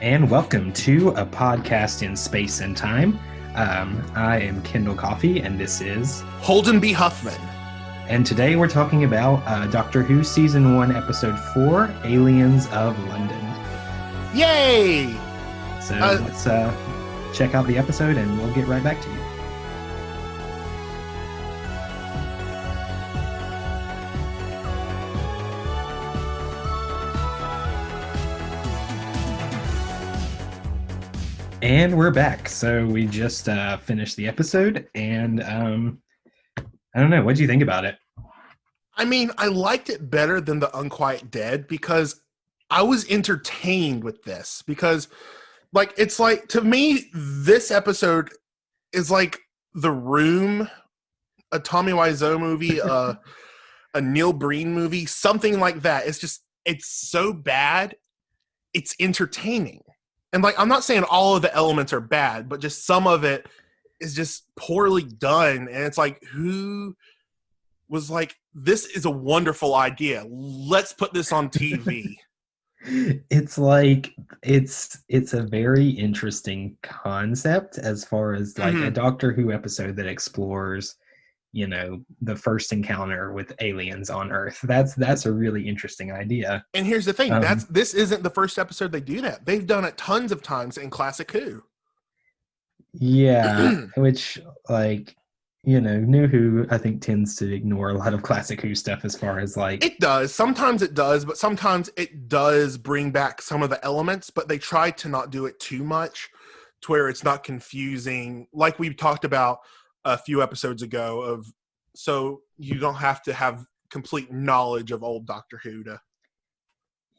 And welcome to A Podcast in Space and Time. I am Kendal Coffee, and this is Holden B. Huffman. And today we're talking about Doctor Who Season 1, Episode 4, Aliens of London. Yay! So let's check out the episode, and we'll get right back to you. And we're back. So we just finished the episode, and I don't know. What do you think about it? I mean, I liked it better than The Unquiet Dead because I was entertained with this. Because, it's like, to me, this episode is like The Room, a Tommy Wiseau movie, a Neil Breen movie, something like that. It's so bad, it's entertaining. And, I'm not saying all of the elements are bad, but just some of it is just poorly done. And it's like, who was like, this is a wonderful idea. Let's put this on TV. It's like, it's a very interesting concept as far as, a Doctor Who episode that explores, the first encounter with aliens on Earth. That's a really interesting idea. And here's the thing, this isn't the first episode they do that. They've done it tons of times in Classic Who. Yeah, which, New Who, I think, tends to ignore a lot of Classic Who stuff as far as, It does. Sometimes it does, but sometimes it does bring back some of the elements, but they try to not do it too much to where it's not confusing. Like we talked about a few episodes ago so you don't have to have complete knowledge of old Doctor Who to...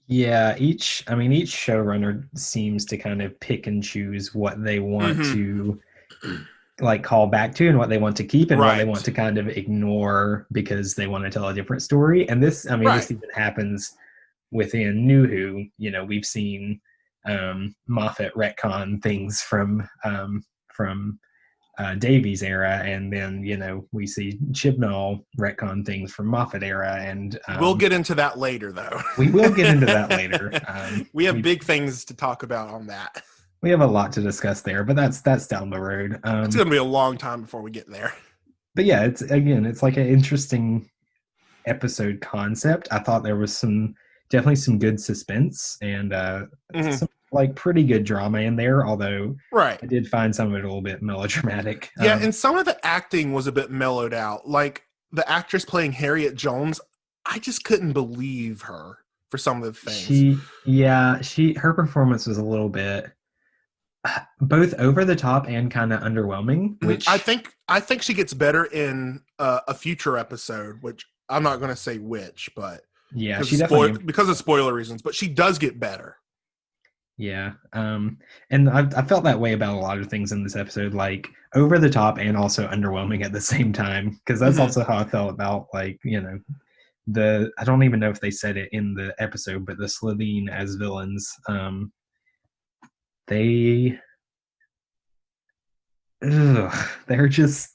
Yeah, each showrunner seems to kind of pick and choose what they want to call back to and what they want to keep and what they want to kind of ignore because they want to tell a different story. And this even happens within New Who. We've seen Moffat retcon things from Davies era, and then we see Chibnall retcon things from Moffat era, and we'll get into that later, though. We will get into that later. We have big things to talk about on that. We have a lot to discuss there, but that's down the road. It's going to be a long time before we get there. But yeah, it's like an interesting episode concept. I thought there was definitely some good suspense and some pretty good drama in there, although I did find some of it a little bit melodramatic. Yeah, and some of the acting was a bit mellowed out. Like the actress playing Harriet Jones, I just couldn't believe her for some of the things. Her performance was a little bit both over the top and kind of underwhelming, which I think she gets better in a future episode, which I'm not going to say which, but yeah, because of spoiler reasons, but she does get better. Yeah, and I felt that way about a lot of things in this episode, like over the top and also underwhelming at the same time, because that's also how I felt about I don't even know if they said it in the episode, but the Slovenes as villains, they're just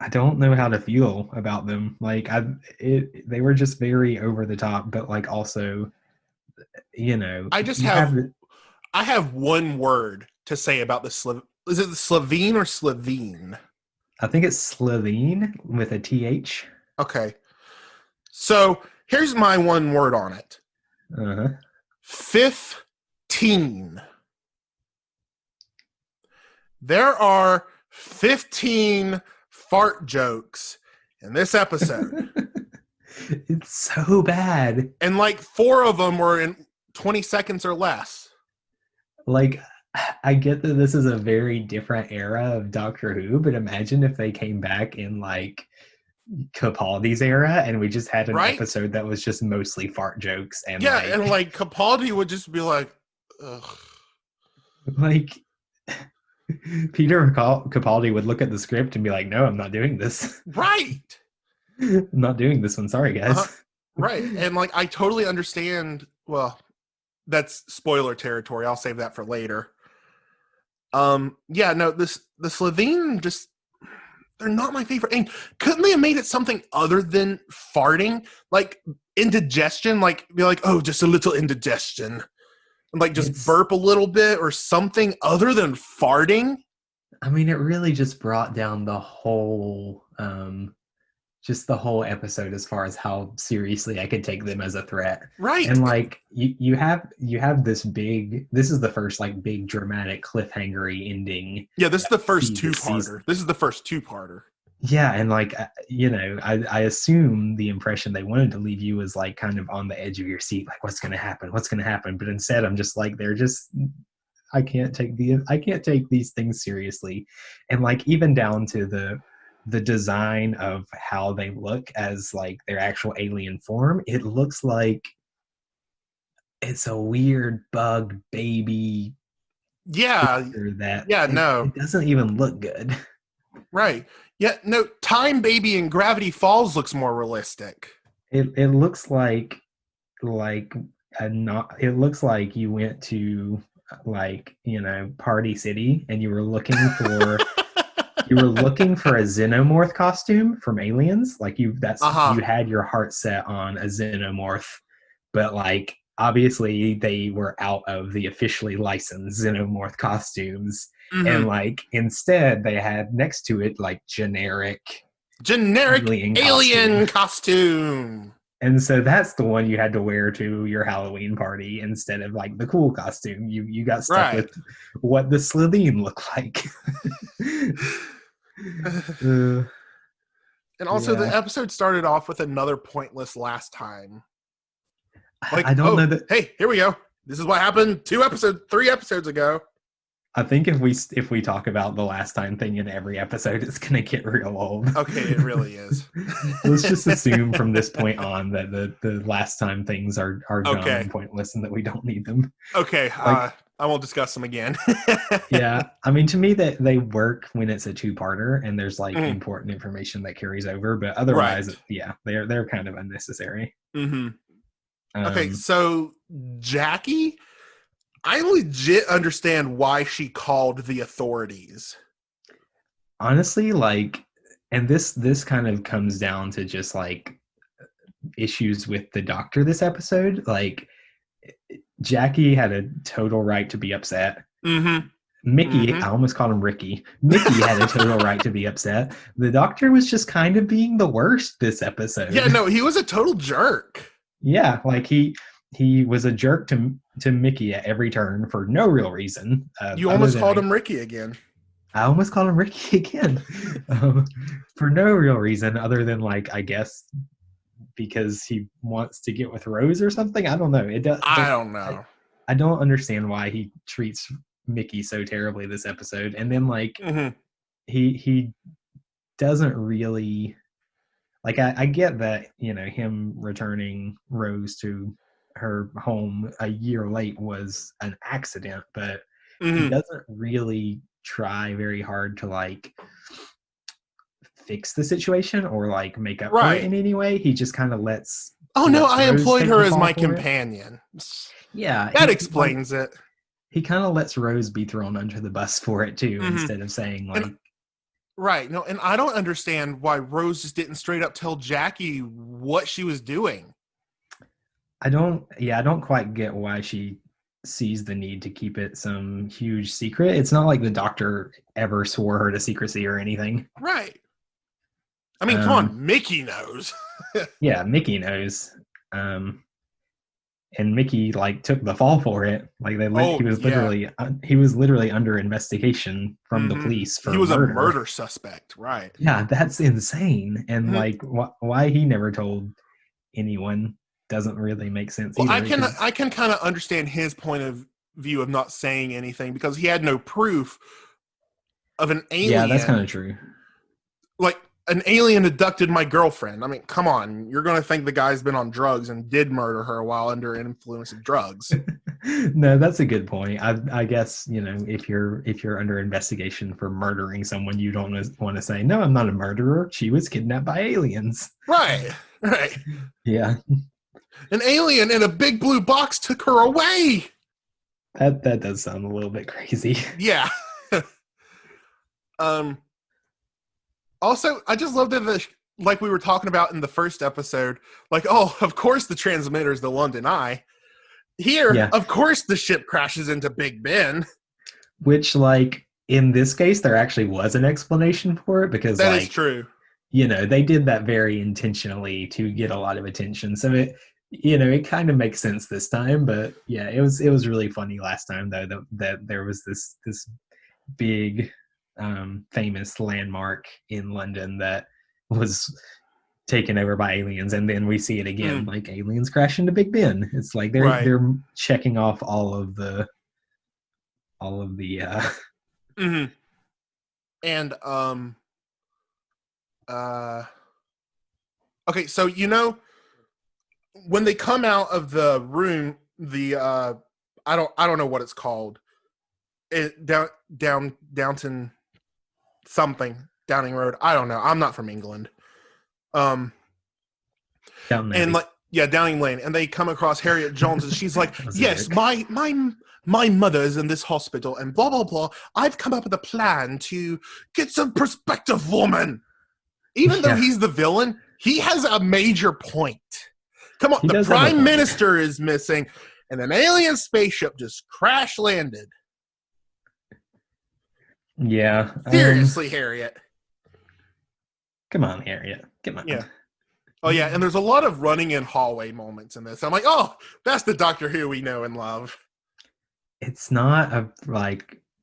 I don't know how to feel about them. They were just very over the top, but also, I have one word to say about the is it the Slovene or Slovene? I think it's Slovene with a TH. Okay. So here's my one word on it. 15. There are 15 fart jokes in this episode. It's so bad. And 4 of them were in 20 seconds or less. I get that this is a very different era of Doctor Who, but imagine if they came back in Capaldi's era and we just had an episode that was just mostly fart jokes. And and Capaldi would just be like, ugh. Peter Capaldi would look at the script and be like, no, I'm not doing this. Right. I'm not doing this one. Sorry, guys. Right. And I totally understand. Well, that's spoiler territory. I'll save that for later. The Slovene just, they're not my favorite. And couldn't they have made it something other than farting? Like indigestion, like be like, oh, just a little indigestion. And like just burp a little bit or something other than farting. I mean, it really just brought down the whole just the whole episode as far as how seriously I could take them as a threat. Right. And like you have this is the first like big dramatic cliffhangery ending. Yeah, this is the first two-parter. This is the first two-parter. Yeah, and like I assume the impression they wanted to leave you was like kind of on the edge of your seat, like what's gonna happen? But instead I'm just like I can't take these things seriously. And like even down to the design of how they look as like their actual alien form, it looks like it's a weird bug baby. It doesn't even look good. Right. Yeah, no, Time Baby in Gravity Falls looks more realistic. It looks like it looks like you went to like, Party City and you were looking for you were looking for a xenomorph costume from Aliens. Like you had your heart set on a xenomorph, but like obviously they were out of the officially licensed xenomorph costumes. Mm-hmm. And like instead they had next to it like generic alien costume. And so that's the one you had to wear to your Halloween party instead of like the cool costume. You got stuck with what the Slovenes look like. And also the episode started off with another pointless last time. Like, I don't know that. Hey, here we go. This is what happened 3 episodes ago. I think if we talk about the last time thing in every episode, it's gonna get real old. Okay, it really is. Let's just assume from this point on that the last time things are dumb and pointless and that we don't need them. Okay, I won't discuss them again. Yeah, I mean, to me that they work when it's a two-parter and there's like important information that carries over, but otherwise, they're kind of unnecessary. Mm-hmm. Okay, so Jackie, I legit understand why she called the authorities. Honestly, like, and this kind of comes down to just like issues with the doctor this episode. Like, Jackie had a total right to be upset. Mm-hmm. Mickey, I almost called him Ricky. Mickey had a total right to be upset. The doctor was just kind of being the worst this episode. Yeah, no, he was a total jerk. Yeah, like he was a jerk to Mickey at every turn for no real reason. You almost called him Ricky again. I almost called him Ricky again. For no real reason other than, like, I guess because he wants to get with Rose or something. I don't know. I don't know. I don't understand why he treats Mickey so terribly this episode. And then, like, he doesn't really... Like, I get that, him returning Rose to her home a year late was an accident, but he doesn't really try very hard to, like, fix the situation or, like, make up for it in any way. He just kind of lets... Oh, no, I employed her as my companion. Yeah. That explains it. He kind of lets Rose be thrown under the bus for it, too, instead of saying, like... Right. No, and I don't understand why Rose just didn't straight up tell Jackie what she was doing. I don't quite get why she sees the need to keep it some huge secret. It's not like the doctor ever swore her to secrecy or anything. Right. I mean, come on, Mickey knows. Yeah, Mickey knows. And Mickey, like, took the fall for it. Like, he was literally under investigation from the police for he was murder. A murder suspect, right? Yeah, that's insane. And like, why he never told anyone doesn't really make sense. Well, either, I can kind of understand his point of view of not saying anything because he had no proof of an alien. Yeah, that's kind of true. Like, an alien abducted my girlfriend. I mean, come on. You're going to think the guy's been on drugs and did murder her while under influence of drugs. No, that's a good point. I guess, if you're under investigation for murdering someone, you don't want to say, no, I'm not a murderer. She was kidnapped by aliens. Right. Yeah. An alien in a big blue box took her away. That does sound a little bit crazy. Yeah. Also, I just love that like we were talking about in the first episode, like, oh, of course the transmitter is the London Eye. Here, of course the ship crashes into Big Ben. Which, like, in this case, there actually was an explanation for it because, that is true. They did that very intentionally to get a lot of attention. So it kind of makes sense this time. But yeah, it was really funny last time though that there was this big famous landmark in London that was taken over by aliens, and then we see it again, like aliens crash into Big Ben. It's like they're checking off all of the and okay, so when they come out of the room, the I don't know what it's called. Downton something, Downing Road. I don't know. I'm not from England. Downing Lane, and they come across Harriet Jones, and she's like, "Yes, my mother is in this hospital, and blah blah blah. I've come up with a plan to get some perspective, woman." Even though he's the villain, he has a major point. Come on, the Prime Minister is missing, and an alien spaceship just crash landed. Yeah. Seriously, Harriet. Come on, Harriet. Come on. Yeah. Oh, yeah, and there's a lot of running in hallway moments in this. I'm like, oh, that's the Doctor Who we know and love. It's not a,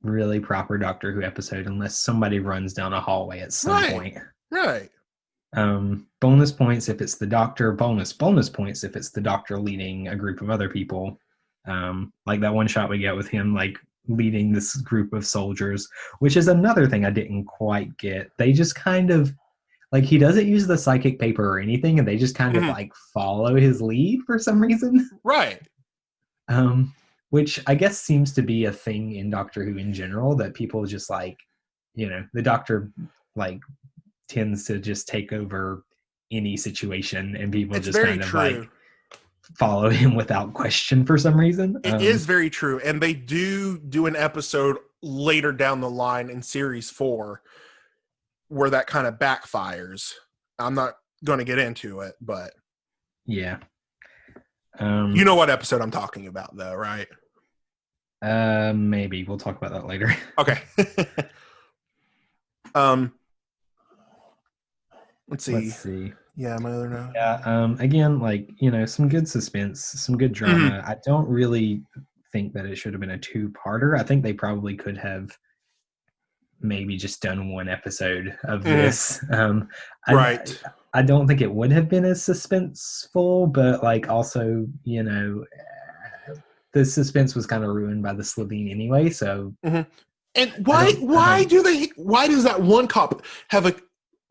really proper Doctor Who episode unless somebody runs down a hallway at some point. Right. Bonus points if it's the Doctor. Bonus points if it's the Doctor leading a group of other people. Like that one shot we get with him, leading this group of soldiers, which is another thing I didn't quite get. They just kind of, he doesn't use the psychic paper or anything, and they just kind of follow his lead for some reason. Right. Which I guess seems to be a thing in Doctor Who in general, that people just the Doctor tends to just take over any situation, and people just kind of follow him without question for some reason. It is very true. And they do an episode later down the line in series 4 where that kind of backfires. I'm not going to get into it, but yeah. You know what episode I'm talking about though, right? Maybe we'll talk about that later. Okay. Let's see. Yeah, my other note. Yeah. Again, some good suspense, some good drama. I don't really think that it should have been a 2-parter. I think they probably could have maybe just done one episode of this. Right. I don't think it would have been as suspenseful, but also, the suspense was kind of ruined by the Slovene anyway. So, and why does that one cop have a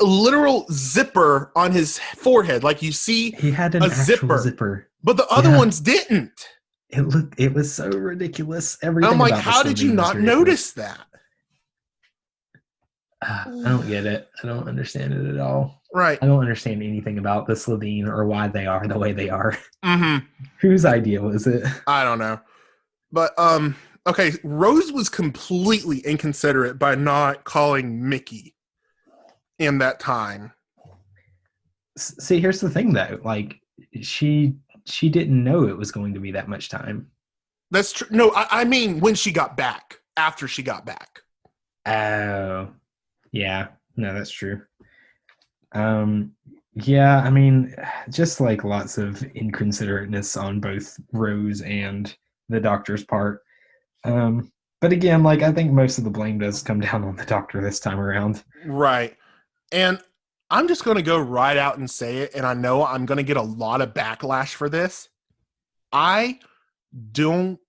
literal zipper on his forehead? You see, he had a zipper, but the other ones didn't. It was so ridiculous. Everything. I'm like, how did you not notice that? I don't get it. I don't understand it at all. Right. I don't understand anything about the Slovene or why they are the way they are. Whose idea was it? I don't know. But, okay, Rose was completely inconsiderate by not calling Mickey in that time. See, here's the thing, though. She didn't know it was going to be that much time. That's true. No, I mean when she got back. After she got back. Oh. Yeah, no, that's true. Yeah, I mean, just lots of inconsiderateness on both Rose and the Doctor's part. But again, I think most of the blame does come down on the Doctor this time around. Right. And I'm just going to go right out and say it, and I know I'm going to get a lot of backlash for this. I don't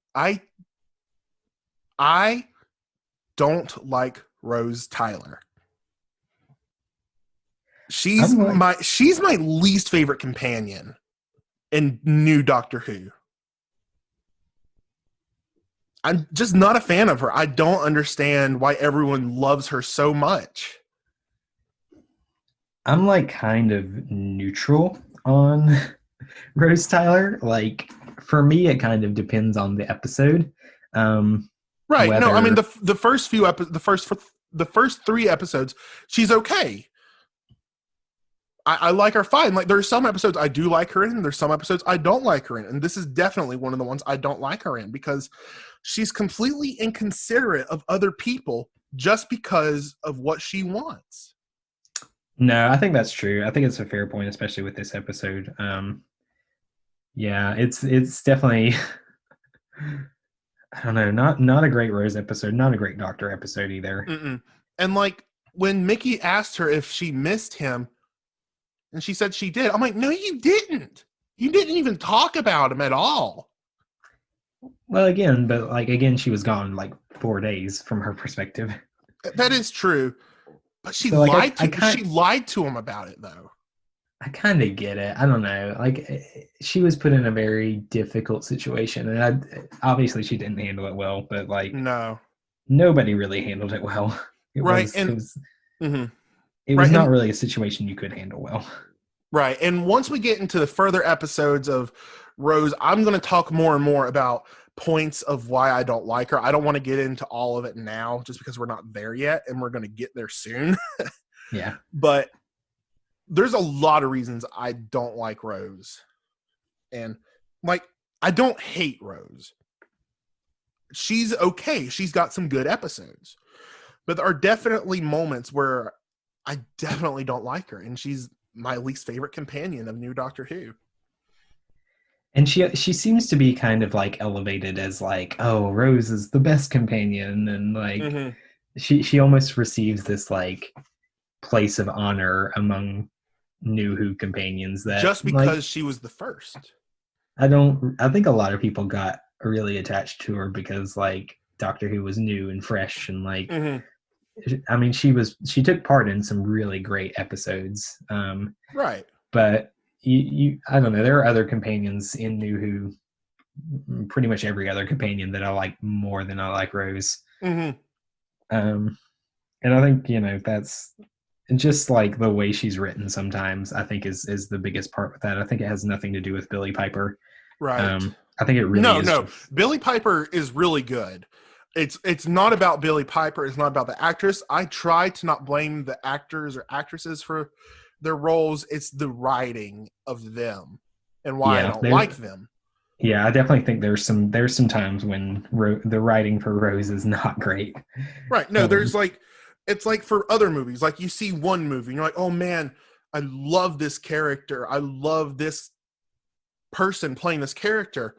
like Rose Tyler. She's my least favorite companion in new Doctor Who. I'm just not a fan of her. I don't understand why everyone loves her so much. I'm kind of neutral on Rose Tyler. For me, it kind of depends on the episode. Right. No, I mean the first 3 episodes, she's okay. I like her fine. Like there's some episodes I do like her in, and there's some episodes I don't like her in. And this is definitely one of the ones I don't like her in because she's completely inconsiderate of other people just because of what she wants. No, I think that's true. I think it's a fair point, especially with this episode. Yeah, it's definitely I don't know, not a great Rose episode, not a great Doctor episode either. Mm-mm. And like when Mickey asked her if she missed him, and she said she did, I'm like, no, you didn't. You didn't even talk about him at all. Well, again, she was gone like 4 days from her perspective. That is true, but she So, lied to him about it, though. I kind of get it. I don't know. Like, she was put in a very difficult situation, and obviously she didn't handle it well. But like, no, nobody really handled it well. It was not really a situation you could handle well. Right, and once we get into the further episodes of Rose, I'm going to talk more and more about points of why I don't like her. I don't want to get into all of it now, just because we're not there yet, and we're going to get there soon. Yeah, but there's a lot of reasons I don't like Rose. And like, I don't hate Rose. She's okay. She's got some good episodes. But there are definitely moments where I definitely don't like her. And she's my least favorite companion of New Doctor Who. And she seems to be kind of like elevated as like, oh, Rose is the best companion. And like, she almost receives this like place of honor among New Who companions that just because she was the first. I think a lot of people got really attached to her because like Doctor Who was new and fresh and like I mean she took part in some really great episodes. Right. But you I don't know, there are other companions in New Who, pretty much every other companion that I like more than I like Rose. And I think, that's just like the way she's written sometimes, I think is the biggest part with that. I think it has nothing to do with Billie Piper. Right. I think it really is. No. Billie Piper is really good. It's not about Billie Piper. It's not about the actress. I try to not blame the actors or actresses for their roles. It's the writing of them and why I don't like them. Yeah, I definitely think there's some times when the writing for Rose is not great. Right. No, there's like, it's like for other movies, like you see one movie and you're like, oh man, I love this character. I love this person playing this character.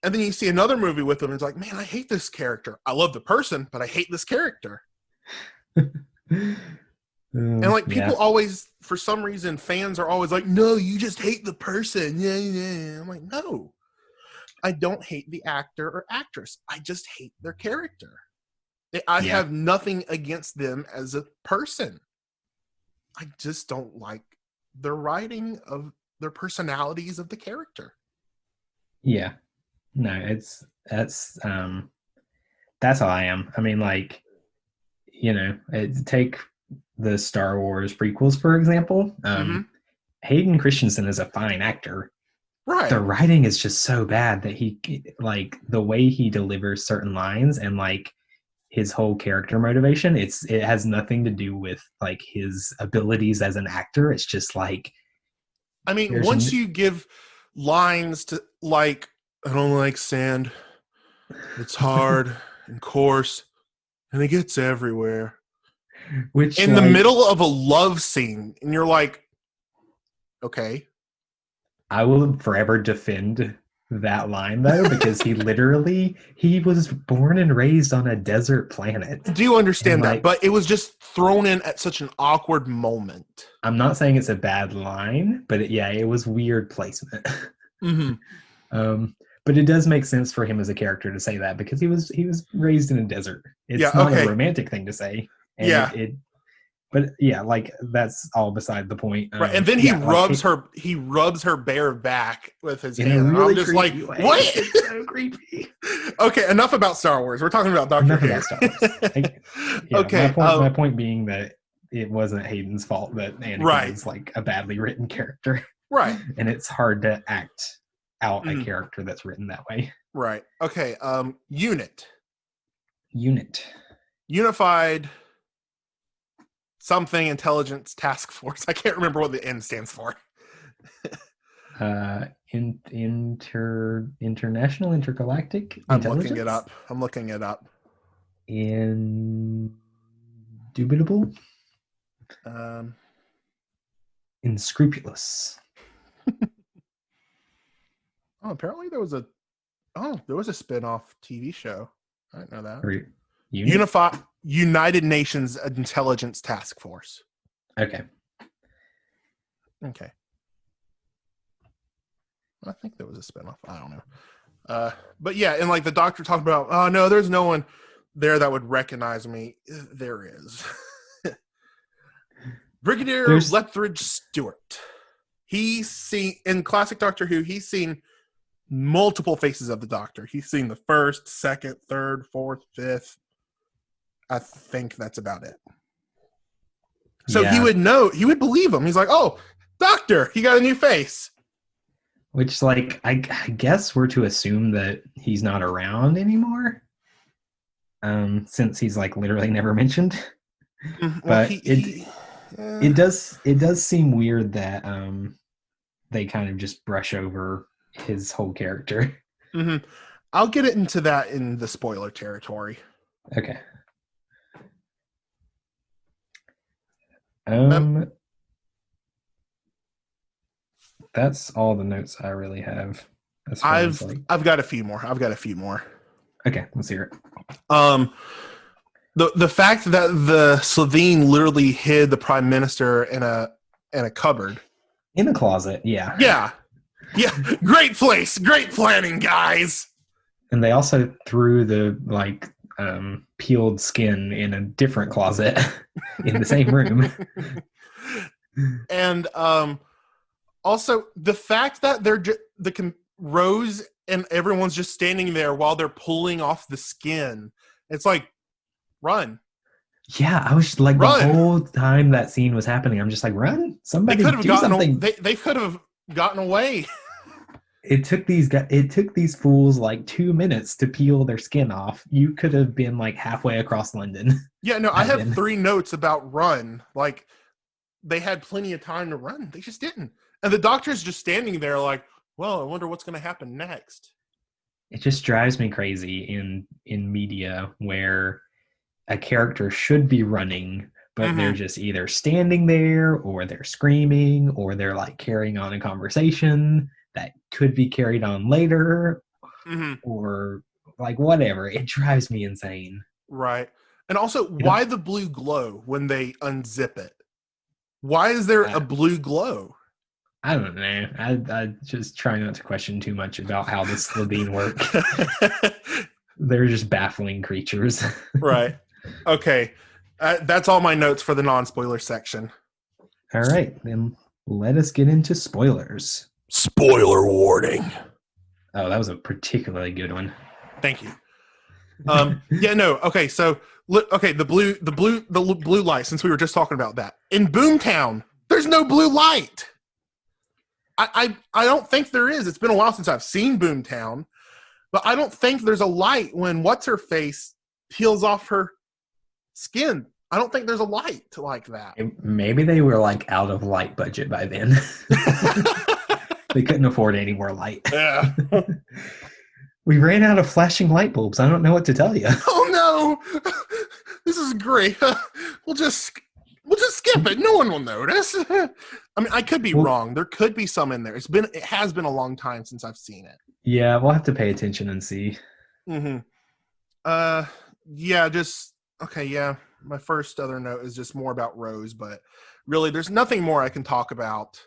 And then you see another movie with them and it's like, man, I hate this character. I love the person, but I hate this character. And like people always, for some reason, fans are always like, no, you just hate the person. Yeah. I'm like, no, I don't hate the actor or actress. I just hate their character. I have nothing against them as a person. I just don't like the writing of their personalities of the character. Yeah. No, that's how I am. I mean, like, take the Star Wars prequels, for example. Hayden Christensen is a fine actor. Right. The writing is just so bad that he, like, the way he delivers certain lines and like his whole character motivation, it has nothing to do with like his abilities as an actor. It's just like, I mean, once you give lines to like, I don't like sand, it's hard and coarse and it gets everywhere, which in the middle of a love scene, and you're like, okay, I will forever defend that line though, because he was born and raised on a desert planet. Do you understand that? But it was just thrown in at such an awkward moment. I'm not saying it's a bad line, but it was weird placement. But it does make sense for him as a character to say that because he was raised in a desert. It's not a romantic thing to say. And like that's all beside the point. Right, and then he rubs her bare back with his hand. Really, I'm just like, way. What? It's so creepy. Okay, enough about Star Wars. We're talking about Doctor Who. About Star Wars. Okay. My point being that it wasn't Hayden's fault that Anakin is like a badly written character. Right. And it's hard to act out a character that's written that way. Right. Okay. Unit. Unified. something intelligence task force. I can't remember what the N stands for. International intergalactic I'm intelligence. looking it up. Indubitable. Inscrupulous. Oh, apparently there was a spin-off TV show. I didn't know that. United Nations Intelligence Task Force. Okay. I think there was a spinoff. I don't know. But yeah, and like the doctor talked about, oh no, there's no one there that would recognize me. There is. Brigadier Lethbridge Stewart. He's seen, in classic Doctor Who, he's seen multiple faces of the Doctor. He's seen the first, second, third, fourth, fifth. I think that's about it. So he would believe him. He's like, oh, Doctor, he got a new face. Which, like, I guess we're to assume that he's not around anymore, since he's like literally never mentioned. But it does seem weird that they kind of just brush over his whole character. Mm-hmm. I'll get into that in the spoiler territory. Okay. That's all the notes I really have. I've got a few more. Okay, let's hear it. The fact that the Slovene literally hid the prime minister in a cupboard, in a closet. Yeah. Great place, great planning, guys. And they also threw the peeled skin in a different closet in the same room. And also the fact that they're Rose and everyone's just standing there while they're pulling off the skin. It's like, run. Yeah, I was like, run. The whole time that scene was happening, I'm just like, run. Somebody do something. They could have gotten away. It took these fools like 2 minutes to peel their skin off. You could have been like halfway across London. Yeah, no, I have 3 notes about run. Like, they had plenty of time to run. They just didn't. And the Doctor's just standing there like, well, I wonder what's going to happen next. It just drives me crazy in media where a character should be running, but they're just either standing there or they're screaming or they're like carrying on a conversation that could be carried on later or like whatever. It drives me insane. Right. And also, why the blue glow when they unzip it? Why is there a blue glow? I don't know. I just try not to question too much about how the Slovene work. They're just baffling creatures. Right. Okay. That's all my notes for the non-spoiler section. All right. Then let us get into spoilers. Spoiler warning. Oh, that was a particularly good one. Thank you. Yeah, no. Okay, so the blue light, since we were just talking about that. In Boomtown, there's no blue light. I don't think there is. It's been a while since I've seen Boomtown, but I don't think there's a light when what's-her-face peels off her skin. I don't think there's a light like that. Maybe they were like out of light budget by then. They couldn't afford any more light. Yeah. We ran out of flashing light bulbs. I don't know what to tell you. Oh no! This is great. We'll just skip it. No one will notice. I mean, I could be wrong. There could be some in there. It has been a long time since I've seen it. Yeah, we'll have to pay attention and see. Mm-hmm. Yeah, okay, yeah. My first other note is just more about Rose, but really there's nothing more I can talk about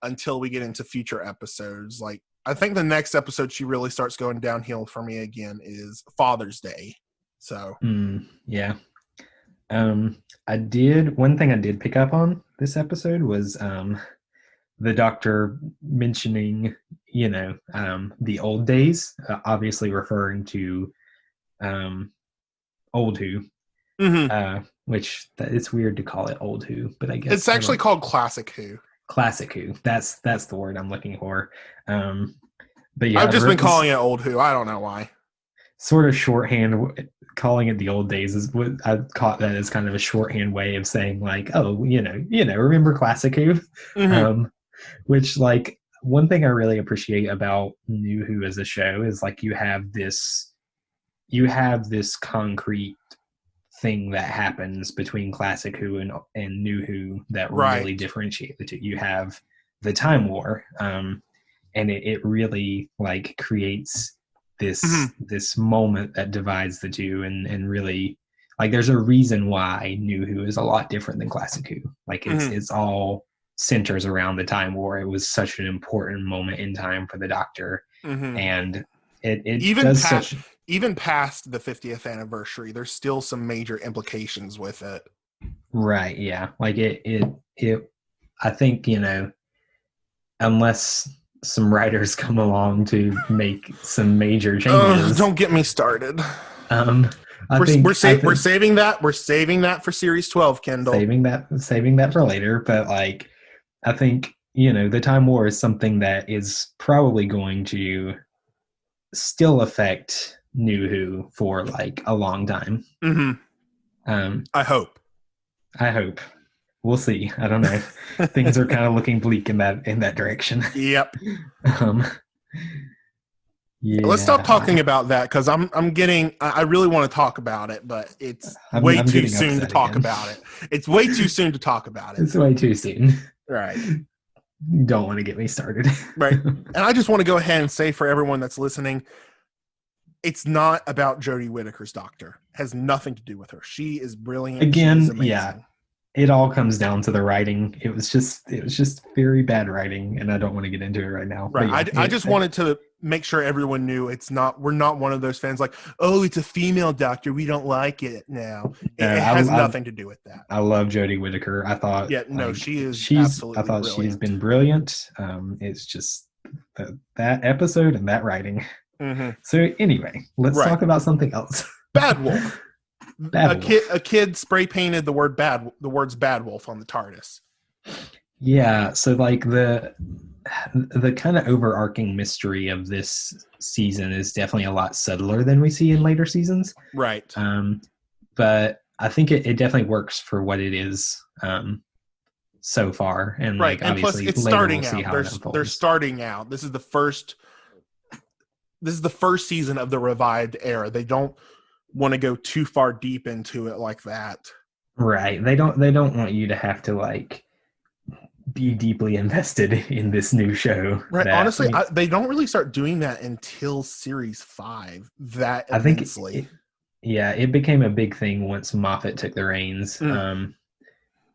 until we get into future episodes. Like, I think the next episode she really starts going downhill for me again is Father's Day. So yeah. One thing I did pick up on this episode was the Doctor mentioning, the old days, obviously referring to Old Who, which it's weird to call it Old Who, but I guess it's actually called Classic Who. Classic Who. That's the word I'm looking for. But yeah, I've just been calling it Old Who. I don't know why. sort of shorthand. Calling it the old days is what I caught that as kind of a shorthand way of saying like, oh, remember Classic Who? Mm-hmm. Which, like, one thing I really appreciate about New Who as a show is like you have this concrete thing that happens between Classic Who and New Who that really differentiate the two. You have the Time War, and it really like creates this moment that divides the two, and really, like, there's a reason why New Who is a lot different than Classic Who. Like it's all centers around the Time War. It was such an important moment in time for the Doctor, and it even past the 50th anniversary, there's still some major implications with it. Right. Yeah. Like it I think, unless some writers come along to make some major changes. Don't get me started. We're saving that. We're saving that for series 12, Kendal. Saving that for later. But like, I think, the Time War is something that is probably going to still affect New Who for like a long time. I hope. We'll see. I don't know. Things are kind of looking bleak in that direction. Yep. Yeah. Let's stop talking about that because I really want to talk about it, but it's way too soon to talk about it. It's way too soon to talk about it. It's way too soon. Right. You don't want to get me started. Right. And I just want to go ahead and say for everyone that's listening, it's not about Jodie Whittaker's Doctor. It has nothing to do with her. She is brilliant. Again, yeah. It all comes down to the writing. It was just very bad writing, and I don't want to get into it right now. Right. Yeah, I just wanted to make sure everyone knew we're not one of those fans like, oh, it's a female Doctor, we don't like it now. It has nothing to do with that. I love Jodie Whittaker. I thought she is absolutely I thought brilliant. She's been brilliant. It's just that episode and that writing. So anyway, let's talk about something else. Bad Wolf. A kid spray painted the words Bad Wolf on the TARDIS. Yeah, so like the kind of overarching mystery of this season is definitely a lot subtler than we see in later seasons. Right. But I think it definitely works for what it is so far. And right. like, and plus it's starting out. They're starting out. This is the first season of the revived era. They don't want to go too far deep into it like that. Right. They don't want you to have to like be deeply invested in this new show. Right. Honestly, they don't really start doing that until series 5. I think it became a big thing once Moffat took the reins.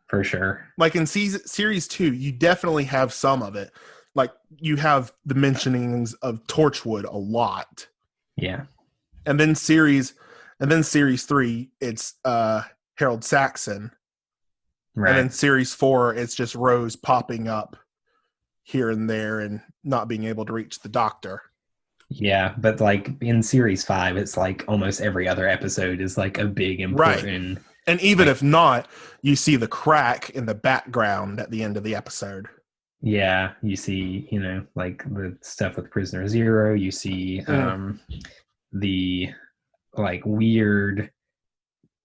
For sure. Like in series 2, you definitely have some of it. Like you have the mentionings of Torchwood a lot. Yeah. And then series 3, it's Harold Saxon. Right. And then series 4, it's just Rose popping up here and there and not being able to reach the Doctor. Yeah, but like in series 5, it's like almost every other episode is like a big important. Right. And even if not, you see the crack in the background at the end of the episode. Yeah, you see, like the stuff with Prisoner Zero. You see the like weird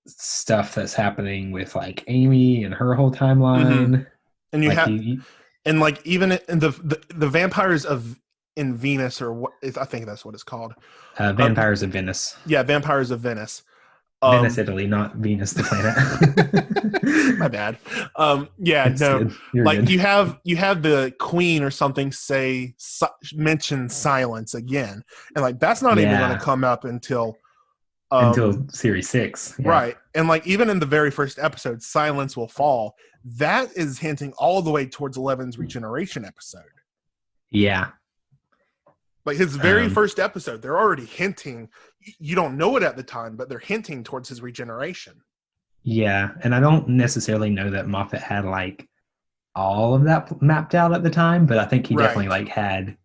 stuff that's happening with like Amy and her whole timeline. And you have and like even in the vampires in Venus, or what I think that's what it's called. Vampires of Venice. Yeah, Vampires of Venice. Venice, Italy, not Venus, the planet. My bad. Like good. you have the Queen or something mention silence again, and like that's not even going to come up until series 6. Yeah. Right. And like even in the very first episode, Silence Will Fall, that is hinting all the way towards Eleven's regeneration episode. Yeah. Like his very first episode, they're already hinting. You don't know it at the time, but they're hinting towards his regeneration. Yeah. And I don't necessarily know that Moffat had like all of that mapped out at the time, but I think he definitely like had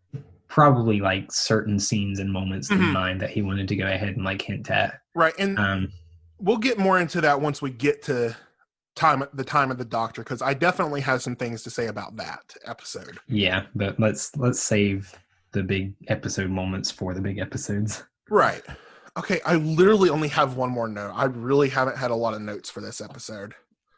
probably like certain scenes and moments in mind that he wanted to go ahead and like hint at. Right. And we'll get more into that once we get to the time of the Doctor, because I definitely have some things to say about that episode. Yeah, but let's save the big episode moments for the big episodes. Right. Okay, I literally only have one more note. I really haven't had a lot of notes for this episode.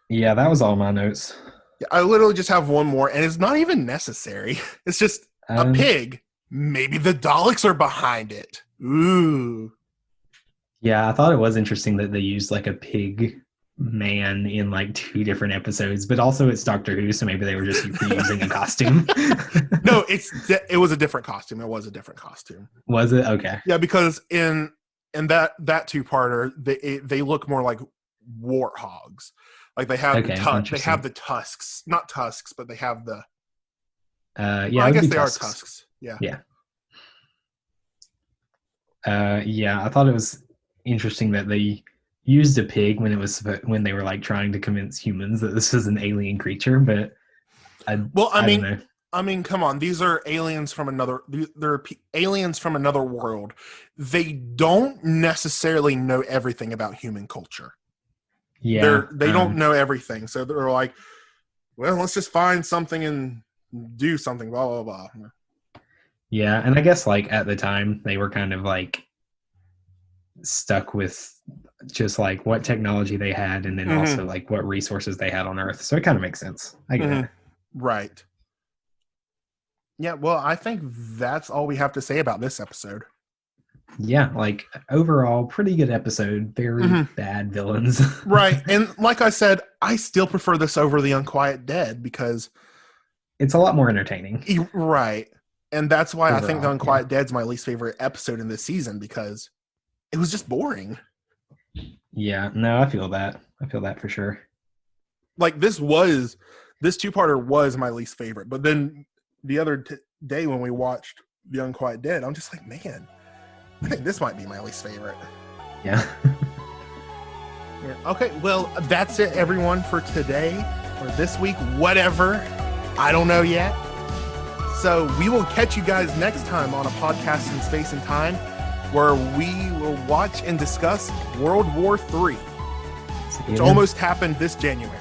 Yeah, that was all my notes. Yeah, I literally just have one more, and it's not even necessary. It's just a pig. Maybe the Daleks are behind it. Ooh. Yeah, I thought it was interesting that they used like a pig man in like 2 different episodes, but also it's Doctor Who, so maybe they were just reusing a costume. No, it was a different costume. It was a different costume. Was it? Okay. Yeah, because in that 2-parter, they look more like warthogs. Like they have they have the tusks, not tusks, but they have the. Yeah, I guess they are tusks. Yeah. Yeah. Yeah, I thought it was interesting that they used a pig when they were like trying to convince humans that this was an alien creature, but I don't know. I mean, come on. These are aliens from another. They're aliens from another world. They don't necessarily know everything about human culture. Yeah, they don't know everything, so they're like, well, let's just find something and do something. Blah blah blah. Yeah, and I guess like at the time they were kind of like stuck with just like what technology they had, and then also like what resources they had on Earth. So it kind of makes sense. I get it. Right. Yeah, well, I think that's all we have to say about this episode. Yeah, like overall, pretty good episode. Very bad villains. Right. And like I said, I still prefer this over The Unquiet Dead because it's a lot more entertaining. Right. And that's why overall, I think The Unquiet Dead's my least favorite episode in this season, because it was just boring. Yeah, no, I feel that. I feel that for sure. Like this 2-parter was my least favorite, but then the other day when we watched The Unquiet Dead, I'm just like, man, I think this might be my least favorite. Yeah. Yeah. Okay, well, that's it, everyone, for today or this week, whatever. I don't know yet. So we will catch you guys next time on A Podcast in Space and Time, where we will watch and discuss World War III, which almost happened this January.